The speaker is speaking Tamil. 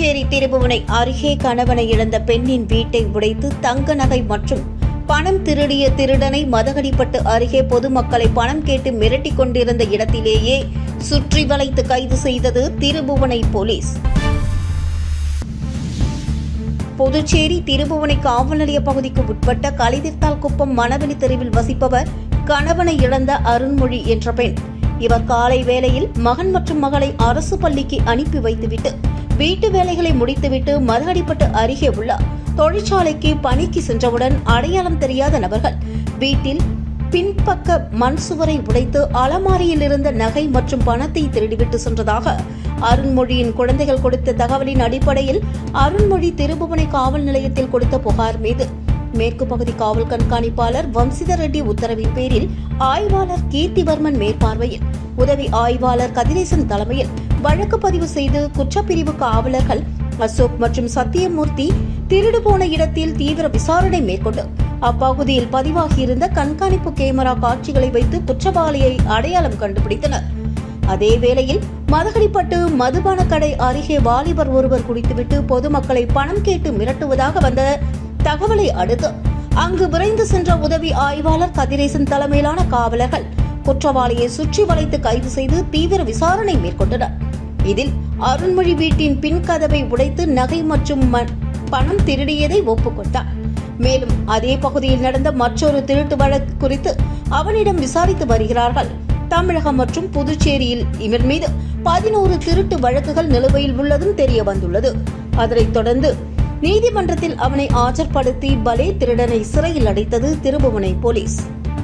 புதுச்சேரி திருபுவனை அருகே கணவனை இழந்த பெண்ணின் வீட்டை உடைத்து தங்க நகை மற்றும் பணம் திருடிய திருடனை மதகடிப்பட்டு அருகே பொதுமக்களை பணம் கேட்டு மிரட்டிக் கொண்டிருந்த இடத்திலேயே சுற்றி வளைத்து கைது செய்தது திருபுவனை போலீஸ். புதுச்சேரி திருபுவனை காவல் நிலைய பகுதிக்கு உட்பட்ட கலிதிர்த்தால் குப்பம் மணவெளி தெருவில் வசிப்பவர் கணவனை இழந்த அருண்மொழி என்ற பெண். இவர் காலை வேளையில் மகன் மற்றும் மகளை அரசு பள்ளிக்கு அனுப்பி வைத்துவிட்டு வீட்டு வேலைகளை முடித்துவிட்டு மதகடிப்பட்டு அருகே உள்ள தொழிற்சாலைக்கு பணிக்கு சென்றவுடன் அடையாளம் தெரியாத நபர்கள் வீட்டில் பின்பக்க மண் சுவரை உடைத்து அலமாரியில் இருந்த நகை மற்றும் பணத்தை திருடிவிட்டு சென்றதாக அருண்மொழியின் குழந்தைகள் கொடுத்த தகவலின் அடிப்படையில் அருண்மொழி திருபுவனை காவல் நிலையத்தில் கொடுத்த புகார் மீது மேற்கு பகுதி காவல் கண்காணிப்பாளர் வம்சிதர் ரெட்டி உத்தரவின் பேரில் ஆய்வாளர் கீர்த்திவர்மன் மேற்பார்வையில் உதவி ஆய்வாளர் கதிரேசன் தலைமையில் வழக்கு பதிவு செய்து குற்றப்பிரிவு காவலர்கள் அசோக் மற்றும் சத்தியமூர்த்தி திருடு போன இடத்தில் தீவிர விசாரணை மேற்கொண்டு அப்பகுதியில் பதிவாகியிருந்த கண்காணிப்பு கேமரா காட்சிகளை வைத்து குற்றவாளியை அடையாளம் கண்டுபிடித்தனர். அதே வேளையில் மதகடிப்பட்டு மதுபான கடை அருகே வாலிபர் ஒருவர் குடித்துவிட்டு பொதுமக்களை பணம் கேட்டு மிரட்டுவதாக வந்த தகவலை அடுத்து அங்கு விரைந்து சென்ற உதவி ஆய்வாளர் கதிரேசன் தலைமையிலான காவலர்கள் குற்றவாளியை சுற்றி வளைத்து கைது செய்து தீவிர விசாரணை மேற்கொண்டனர். இதில் அருண்மொழி வீட்டின் பின் கதவை உடைத்து நகை மற்றும் பணம் திருடியதை ஒப்புக்கொண்டார். மேலும் அதே பகுதியில் நடந்த மற்றொரு திருட்டு வழக்கு குறித்து அவனிடம் விசாரித்து வருகிறார்கள். தமிழகம் மற்றும் புதுச்சேரியில் இவர் மீது 11 திருட்டு வழக்குகள் நிலுவையில் உள்ளதும் தெரிய வந்துள்ளது. அதனைத் தொடர்ந்து நீதிமன்றத்தில் அவனை ஆஜர்படுத்தி பலே திருடனை சிறையில் அடைத்தது திருபுவனை போலீஸ்.